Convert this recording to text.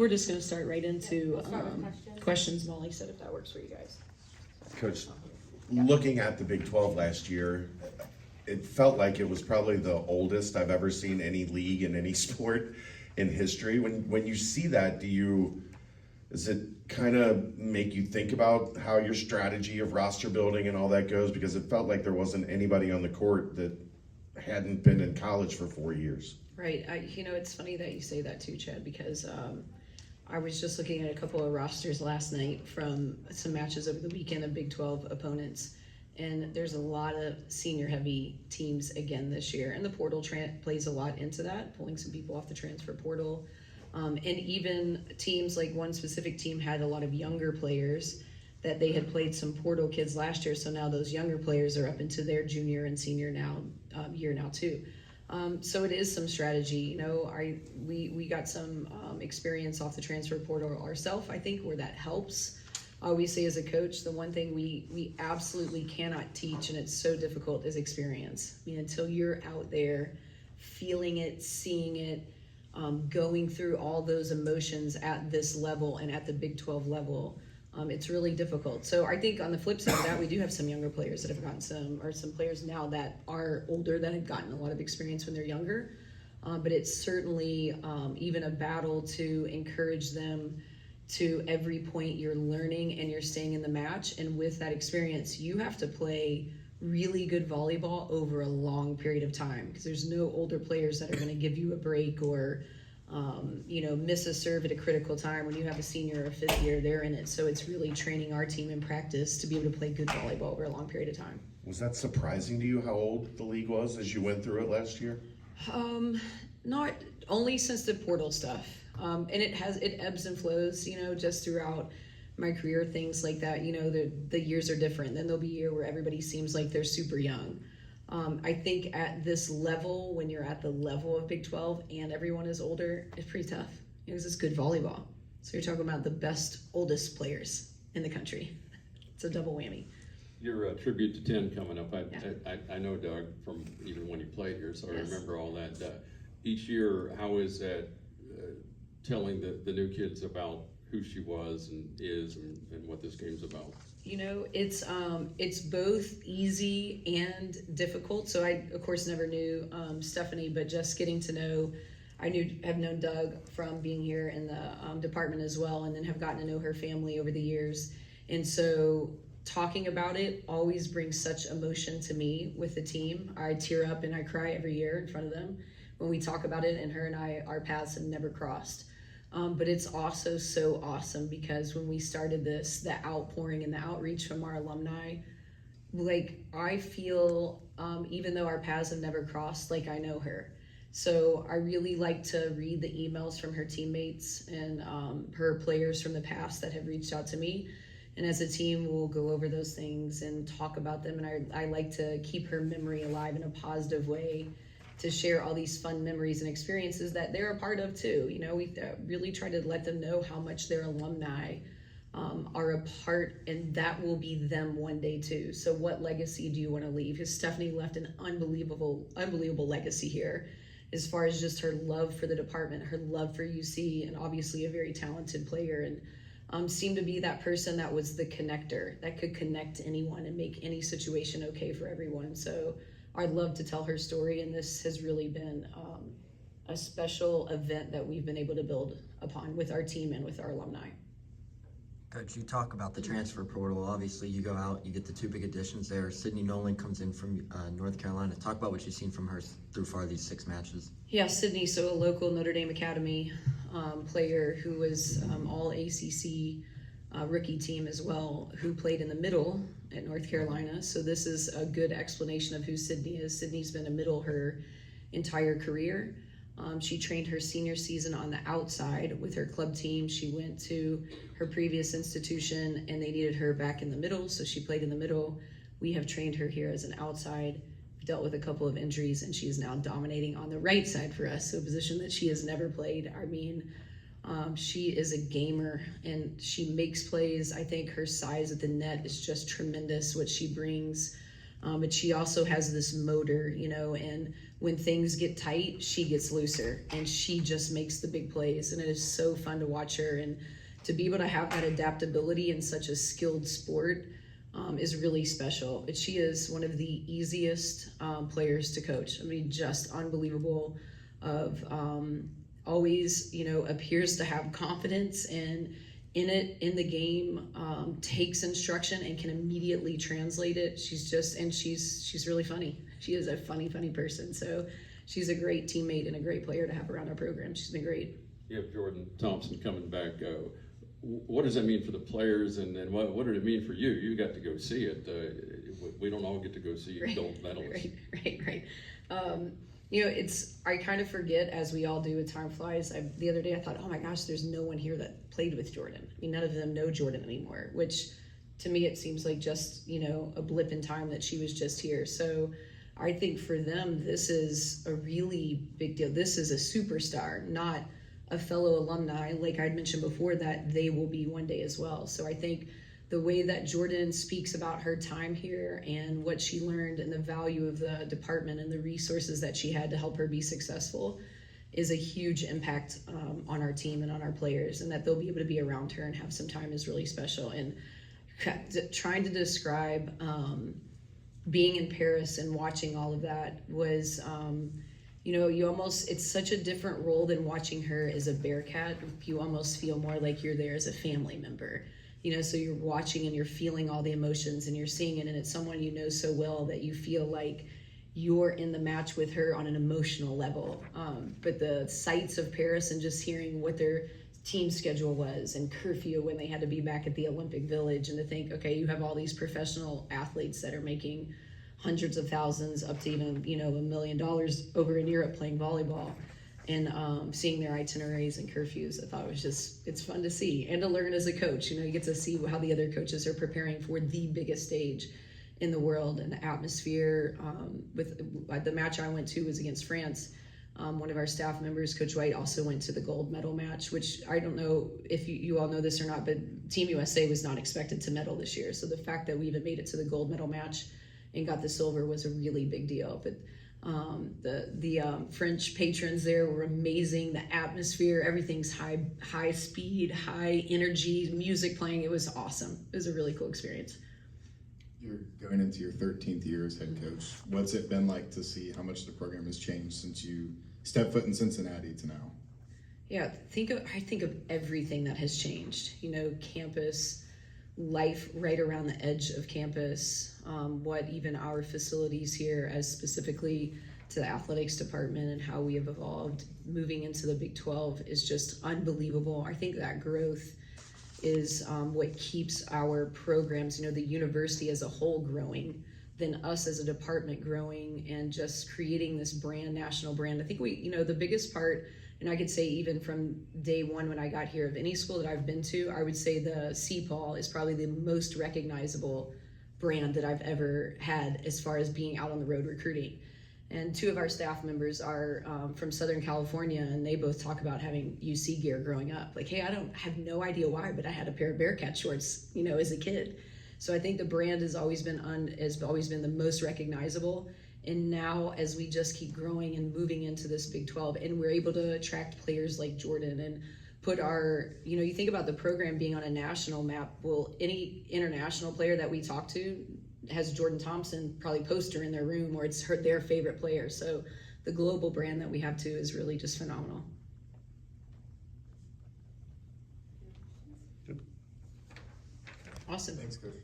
We're just going to start right into questions, Molly said, if that works for you guys. Coach, looking at the Big 12 last year, it felt like it was probably the oldest I've ever seen any league in any sport in history. When you see that, does it kind of make you think about how your strategy of roster building and all that goes? Because it felt like there wasn't anybody on the court that hadn't been in college for 4 years. Right. It's funny that you say that too, Chad, because I was just looking at a couple of rosters last night from some matches over the weekend of Big 12 opponents. And there's a lot of senior heavy teams again this year. And the portal plays a lot into that, pulling some people off the transfer portal. And even teams, like one specific team had a lot of younger players that they had played some portal kids last year. So now those younger players are up into their junior and senior year now too. So it is some strategy. We got some experience off the transfer portal ourselves, I think, where that helps. Obviously, as a coach, the one thing we absolutely cannot teach, and it's so difficult, is experience. Until you're out there feeling it, seeing it, going through all those emotions at this level and at the Big 12 level, it's really difficult. So I think on the flip side of that, we do have some younger players that have gotten some players now that are older that have gotten a lot of experience when they're younger. But it's certainly even a battle to encourage them to every point you're learning and you're staying in the match. And with that experience, you have to play really good volleyball over a long period of time, because there's no older players that are going to give you a break or miss a serve at a critical time. When you have a senior or a fifth year, they're in it. So it's really training our team in practice to be able to play good volleyball over a long period of time. Was that surprising to you how old the league was as you went through it last year? Not only since the portal stuff. And it ebbs and flows, just throughout my career, things like that. The years are different. Then there'll be a year where everybody seems like they're super young. I think at this level, when you're at the level of Big 12 and everyone is older, it's pretty tough. Because it's good volleyball. So you're talking about the best, oldest players in the country. It's a double whammy. Your tribute to 10 coming up. Yeah. I know Doug from even when you played here, so Yes. I remember all that. Each year, how is that telling the new kids about who she was and is and what this game's about? It's both easy and difficult. So I, of course, never knew Stephanie, but just getting to know, have known Doug from being here in the department as well, and then have gotten to know her family over the years. And so talking about it always brings such emotion to me with the team. I tear up and I cry every year in front of them when we talk about it, and her and I, our paths have never crossed. But it's also so awesome because when we started this, the outpouring and the outreach from our alumni, like I feel, even though our paths have never crossed, like I know her. So I really like to read the emails from her teammates and her players from the past that have reached out to me. And as a team, we'll go over those things and talk about them. And I like to keep her memory alive in a positive way, to share all these fun memories and experiences that they're a part of too. We really try to let them know how much their alumni are a part, and that will be them one day too. So what legacy do you want to leave? Because Stephanie left an unbelievable legacy here, as far as just her love for the department, her love for UC, and obviously a very talented player, and seemed to be that person that was the connector, that could connect anyone and make any situation okay for everyone. So I'd love to tell her story, and this has really been a special event that we've been able to build upon with our team and with our alumni. Coach, you talk about the transfer portal. Obviously, you go out, you get the two big additions there. Sydney Nolan comes in from North Carolina. Talk about what you've seen from her through far these 6 matches. Yeah, Sydney, so a local Notre Dame Academy player who was all ACC rookie team as well, who played in the middle at North Carolina. So this is a good explanation of who Sydney is. Sydney's been a middle her entire career. She trained her senior season on the outside with her club team. She went to her previous institution and they needed her back in the middle, so she played in the middle. We have trained her here as an outside, dealt with a couple of injuries, and she is now dominating on the right side for us, so a position that she has never played. She is a gamer and she makes plays. I think her size at the net is just tremendous, what she brings. But she also has this motor, and when things get tight, she gets looser and she just makes the big plays. And it is so fun to watch her, and to be able to have that adaptability in such a skilled sport is really special. But she is one of the easiest players to coach. I mean, just unbelievable. Always, appears to have confidence and in the game, takes instruction and can immediately translate it. She's really funny. She is a funny person. So she's a great teammate and a great player to have around our program. She's been great. You have Jordan Thompson coming back. What does that mean for the players, and what did it mean for you? You got to go see it. We don't all get to go see gold medalists. Right. I kind of forget, as we all do with time flies. The other day I thought, oh my gosh, there's no one here that played with Jordan. I mean, none of them know Jordan anymore, which to me it seems like just, a blip in time that she was just here. So I think for them, this is a really big deal. This is a superstar, not a fellow alumni, like I'd mentioned before, that they will be one day as well. So I think the way that Jordan speaks about her time here and what she learned and the value of the department and the resources that she had to help her be successful is a huge impact on our team and on our players, and that they'll be able to be around her and have some time is really special. And trying to describe being in Paris and watching all of that was, it's such a different role than watching her as a Bearcat. You almost feel more like you're there as a family member. So you're watching and you're feeling all the emotions and you're seeing it, and it's someone you know so well that you feel like you're in the match with her on an emotional level. But the sights of Paris and just hearing what their team schedule was and curfew when they had to be back at the Olympic Village, and to think, okay, you have all these professional athletes that are making hundreds of thousands up to even, $1 million over in Europe playing volleyball. And seeing their itineraries and curfews, I thought it was it's fun to see and to learn as a coach. You get to see how the other coaches are preparing for the biggest stage in the world, and the atmosphere. With the match I went to was against France. One of our staff members, Coach White, also went to the gold medal match, which I don't know if you all know this or not, but Team USA was not expected to medal this year. So the fact that we even made it to the gold medal match and got the silver was a really big deal. But the French patrons there were amazing. The atmosphere, everything's high speed, high energy, music playing. It was awesome. It was a really cool experience. You're going into your 13th year as head coach. What's it been like to see how much the program has changed since you stepped foot in Cincinnati to now? Yeah, I think of everything that has changed. Campus life right around the edge of campus, what even our facilities here, as specifically to the athletics department and how we have evolved moving into the Big 12 is just unbelievable. I think that growth is what keeps our programs, the university as a whole growing, than us as a department growing and just creating this national brand. I think the biggest part, and I could say even from day one when I got here, of any school that I've been to, I would say the CPAL is probably the most recognizable brand that I've ever had as far as being out on the road recruiting. And two of our staff members are from Southern California, and they both talk about having UC gear growing up. Like, hey, I have no idea why, but I had a pair of Bearcat shorts, as a kid. So I think the brand has always been the most recognizable. And now, as we just keep growing and moving into this Big 12, and we're able to attract players like Jordan and put you think about the program being on a national map. Well, any international player that we talk to has Jordan Thompson probably poster in their room, or it's their favorite player. So the global brand that we have too is really just phenomenal. Awesome. Thanks, Coach.